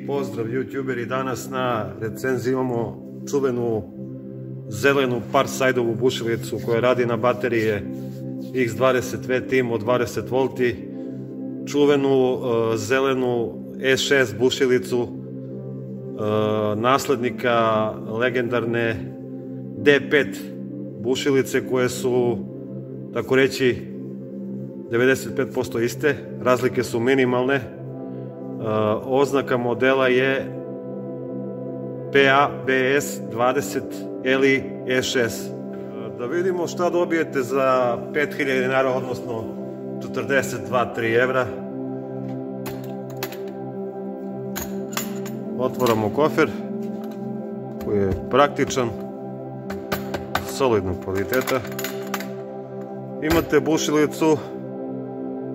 I pozdrav youtuberi, danas na recenziji imamo čuvenu zelenu Parsaidovu bušilicu koja radi na baterije X20V Team od 20V, čuvenu zelenu E6 bušilicu naslednika legendarne D5 bušilice koje su, tako reći, 95% iste, razlike su minimalne. Oznaka modela je PABS20 LI E6. Da vidimo šta dobijete za 5000 dinara, odnosno 42-3 evra. Otvaramo kofer koji je praktičan, solidnog kvaliteta. Imate bušilicu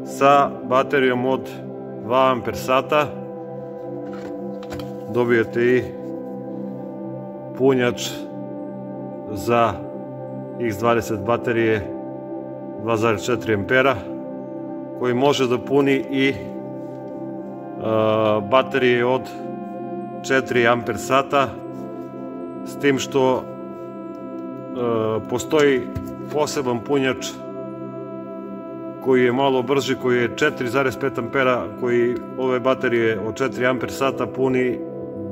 sa baterijom od 2 amper sata, dobijete i punjač za X20 baterije 2,4 ampera koji može da puni i baterije od 4 amper sata, s tim što postoji poseban punjač koji je malo brži, koji je 4,5 ampera, koji ove baterije od 4 amper sata puni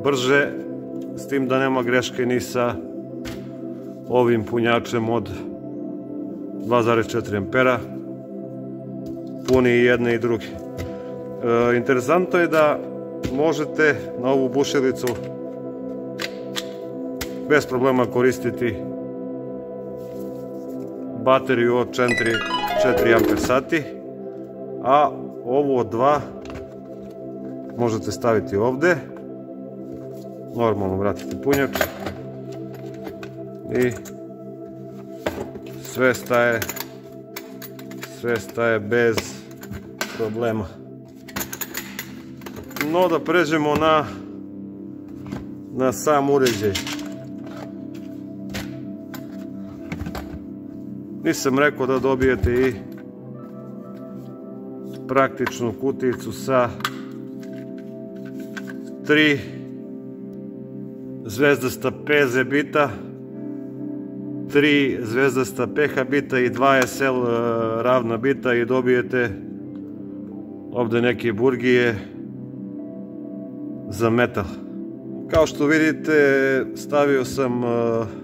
brže, s tim da nema greške ni sa ovim punjačem od 2,4 ampera, puni i jedne i druge. Interesantno je da možete na ovu bušilicu bez problema koristiti bateriju od 4 amper sati, a ovu od 2 možete staviti ovde, normalno vratite punjač i sve staje bez problema. No, da pređemo na sam uređaj. Nisam rekao da dobijete i praktičnu kutijicu sa 3 zvezdasta PZ bita, 3 zvezdasta PH bita i 2 SL ravna bita, i dobijete ovde neke burgije za metal. Kao što vidite, stavio sam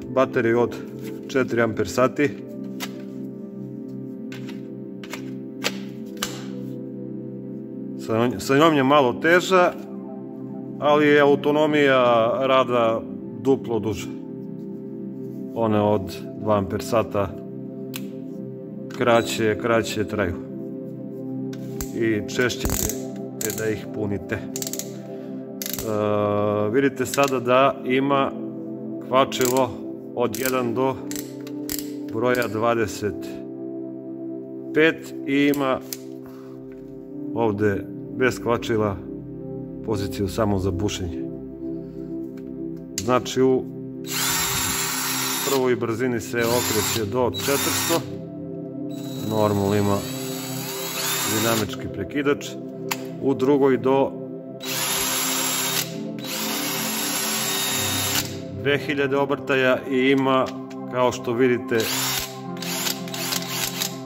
bateriju od 4 amper sati. Sa njom je malo teža, ali je autonomija rada duplo duža. One od 2 amper sata kraće traju i češće je da ih punite. Vidite sada da ima kvačilo od 1 do broja 25 i ima ovde bez kvačila poziciju samo za bušenje. Znači u prvoj brzini se okreće do 400, normalno ima dinamički prekidač, u drugoj do 2000 obrtaja i ima, kao što vidite,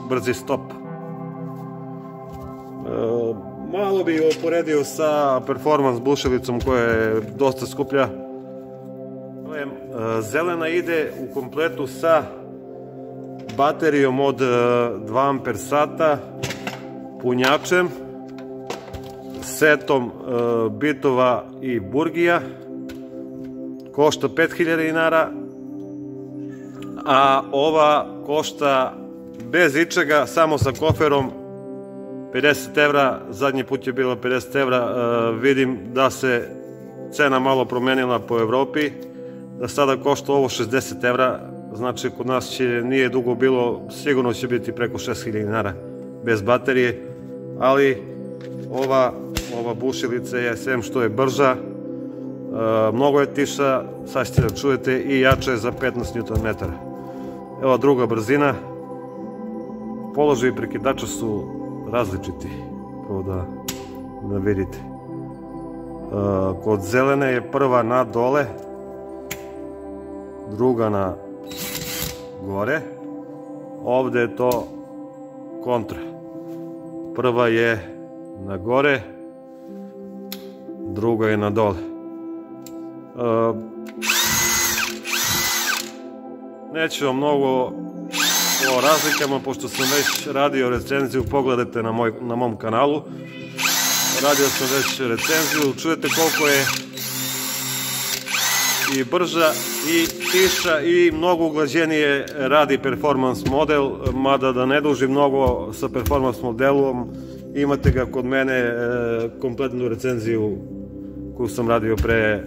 brzi stop. Malo bi uporedio sa performans bušilicom koja je dosta skuplja. Zelena ide u kompletu sa baterijom od 2 amper sata, punjačem, setom bitova i burgija. Košta 5000 dinara, a ova košta bez ičega, samo sa koferom, 50 evra. Zadnji put je bila 50 evra. Vidim da se cena malo promenila po Evropi, da sada košta ovo 60 evra, znači kod nas nije dugo bilo, sigurno će biti preko 6000 dinara bez baterije, ali ova bušilica je, sem što je brža, mnogo je tiša, sad ćete da čujete, i jača je za 15 Nm. Evo druga brzina, položaji prekidača su različiti, prvo da vidite. Kod zelene je prva na dole, druga na gore. Ovde je to kontra. Prva je na gore, druga je na dole. Neću vam mnogo o razlikama, pošto sam već radio recenziju, pogledajte na mom kanalu. Radio sam već recenziju, čujete koliko je i brža i tiša i mnogo uglađenije radi performance model, mada da ne dužim mnogo sa performance modelom, imate ga kod mene kompletnu recenziju koju sam radio pre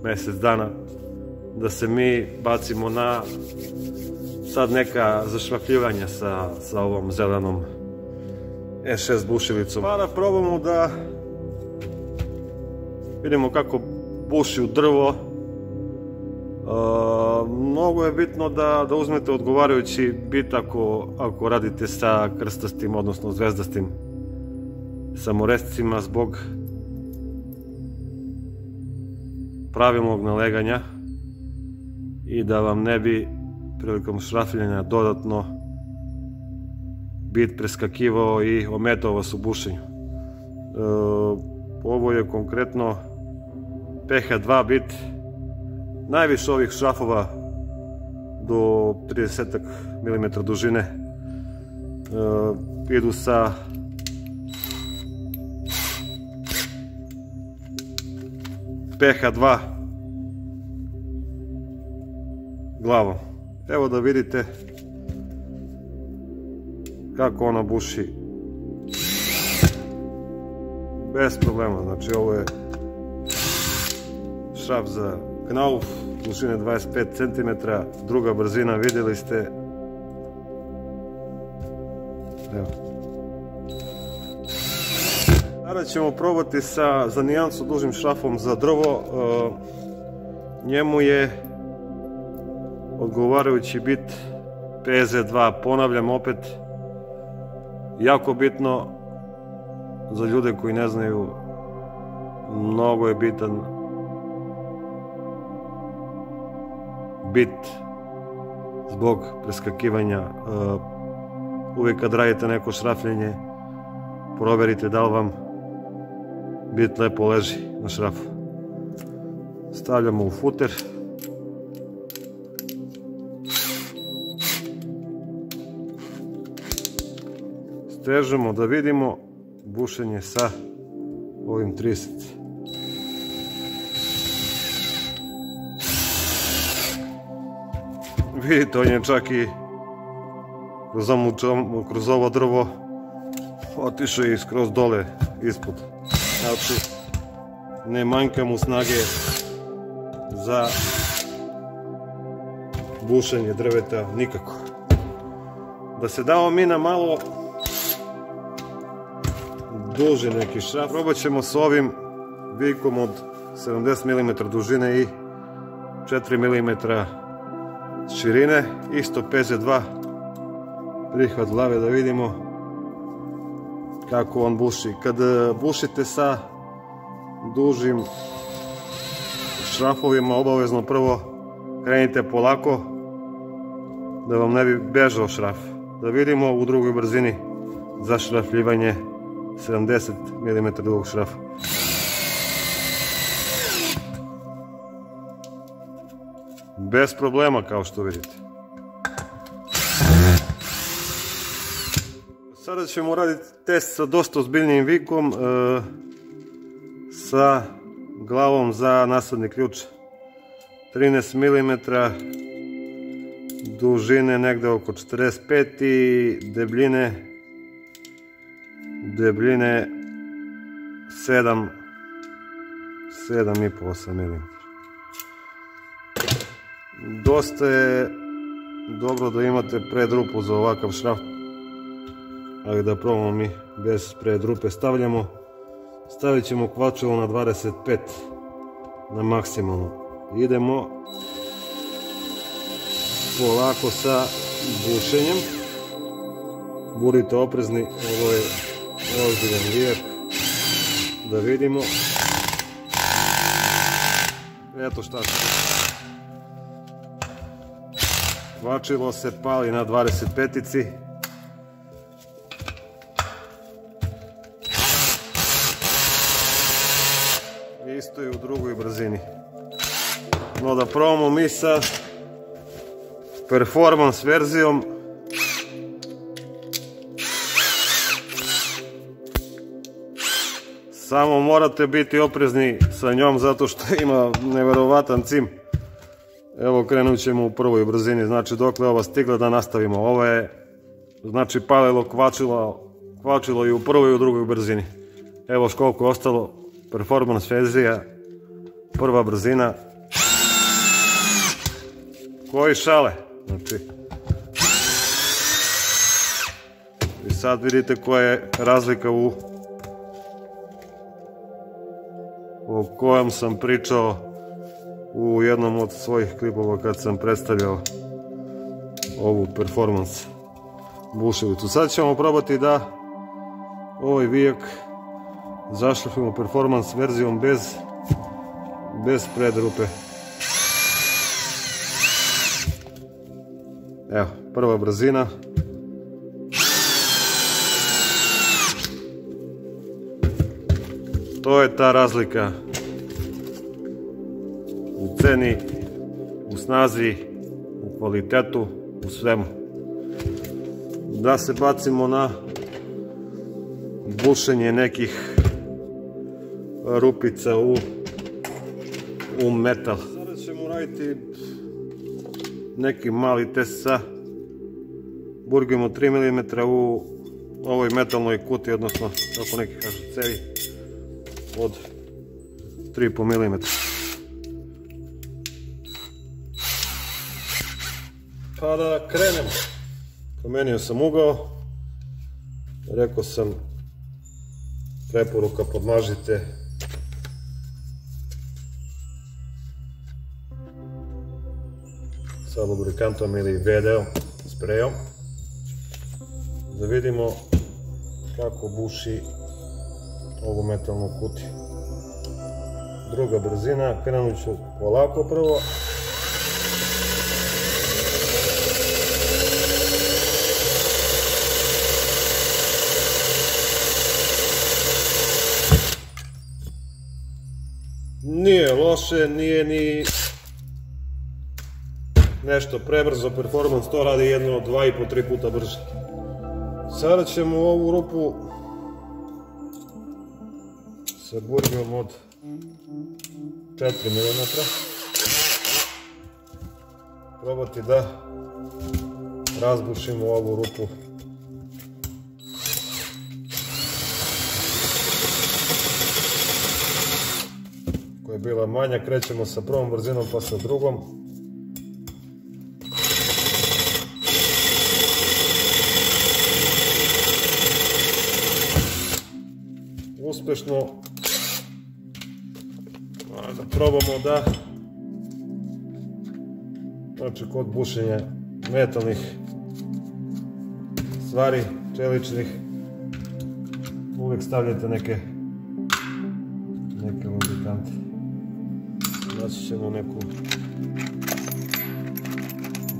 mesec dana, da se mi bacimo na sad neka zašrafljivanja sa ovom zelenom E6 bušilicom. Pa da probamo da vidimo kako buši u drvo. Mnogo je bitno da uzmete odgovarajući bit ako radite sa krstastim, odnosno zvezdastim samorezcima, zbog pravilnog naleganja i da vam ne bi prilikom šrafljanja dodatno bit preskakivao i ometao vas u bušenju. Ovo je konkretno PH2 bit, najviše ovih šrafova do 30 mm dužine idu sa PH2 glavom. Evo da vidite kako ona buši bez problema. Znači ovo je šraf za knauf dužine 25 cm, druga brzina, vidjeli ste. Evo. Sada ćemo probati za nijansu dužim šrafom za drvo. Njemu je odgovarajući bit PZ2, ponavljam opet, jako bitno za ljude koji ne znaju, mnogo je bitan bit zbog preskakivanja. Uvijek kad radite neko šrafljenje, proverite da li vam bit lepo leži na šrafu. Stavljamo u futer. Stežemo da vidimo bušenje sa ovim 30. Vidite, on je čak i kroz ovo drvo otišao i skroz dole ispod. Znači, ne manjka mu snage za bušenje drveta nikako. Da se dao mi na malo duži neki šraf, probat ćemo s ovim vikom od 70 mm dužine i 4 mm širine, isto PZ2 prihvat glave, da vidimo kako on buši. Kad bušite sa dužim šrafovima, obavezno prvo krenite polako da vam ne bi bežao šraf. Da vidimo u drugoj brzini zašrafljivanje 70 mm dugog šrafa. Bez problema, kao što vidite. Sada ćemo raditi test sa dosta ozbiljnijim vikom, sa glavom za nasadni ključ 13 mm dužine negde oko 45 i debljine 7,5-8 mm. Dosta je dobro da imate predrupu za ovakav šraf, ali da probamo mi bez predrupe. Stavit ćemo kvačilo na 25 na maksimalno. Idemo polako sa bušenjem. Budite oprezni, ovo je ozbiljan vijak. Da vidimo. Eto šta se. Kvačilo se pali na 25-ici. Isto i u drugoj brzini. No da probamo mi sa performans verzijom. Samo morate biti oprezni sa njom zato što ima neverovatan cim. Evo krenut ćemo u prvoj brzini, znači dokle ova stigla da nastavimo. Ovo je znači palilo, kvačilo i u prvoj i u drugoj brzini. Evo koliko je ostalo, performans verzija, prva brzina. Koji šale, znači. I sad vidite koja je razlika o kojem sam pričao u jednom od svojih klipova kad sam predstavljao ovu performans bušilicu. Sad ćemo probati da ovaj vijak zašlifimo performans verzijom bez predrupe. Evo, prva brzina. To je ta razlika u ceni, u snazi, u kvalitetu, u svemu. Da se bacimo na bušenje nekih rupica u metal. Sada ćemo raditi neki mali test sa burgijom od 3 mm u ovoj metalnoj kuti, odnosno kako neki kažu cevi od 3,5 mm. Pa da krenemo. Promenio sam ugao. Rekao sam, preporuka podmažite sa lubrikantom ili VD sprejom, da vidimo kako buši ovu metalnu kutiju. Druga brzina, krenut ću polako prvo. Nije loše, nije ni nešto prebrzo, performans to radi jedno 2,5-3 puta brže. Sada ćemo ovu rupu sa burgijom od 4 mm probati da razbušimo ovu rupu. Koja je bila manja, krećemo sa prvom brzinom pa sa drugom. Uspešno. Da probamo da, znači kod bušenja metalnih stvari, čeličnih, uvijek stavljate neke lubrikante. Naći ćemo neku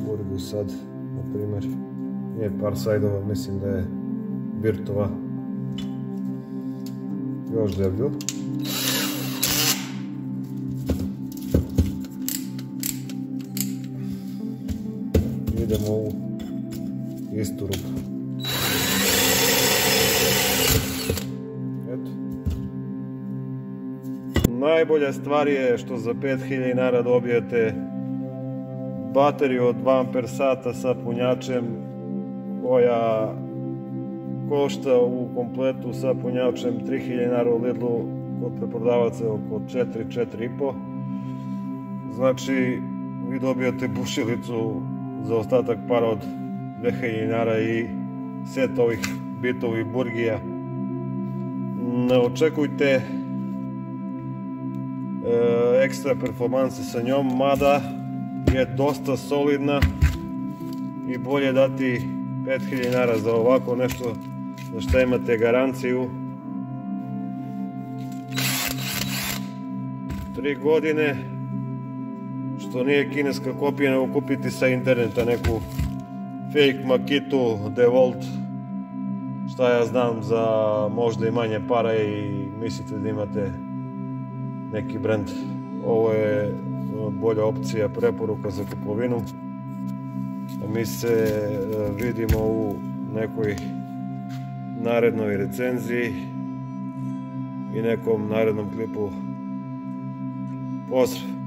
burgu sad, na primjer, nije Parsideova, mislim da je Virtova, još deblju. Idemo u istu rupu. Eto. Najbolja stvar je što za 5000 dinara dobijete bateriju od 2 Ah sa punjačem koja košta u kompletu sa punjačem 3000 dinara u Lidlu, kod preprodavaca oko 4-4,5. Znači vi dobijate bušilicu za ostatak para od 2000 dinara i set ovih bitovih burgija. Ne očekujte ekstra performanse sa njom, mada je dosta solidna i bolje dati 5000 dinara za ovako nešto za što imate garanciju 3 godine što nije kineska kopija, nego kupiti sa interneta neku fake Makitu, DeWalt, šta ja znam, za možda i manje para i mislite da imate neki brand. Ovo je bolja opcija, preporuka za kupovinu. Mi se vidimo u nekoj narednoj recenziji i nekom narednom klipu. Pozdrav!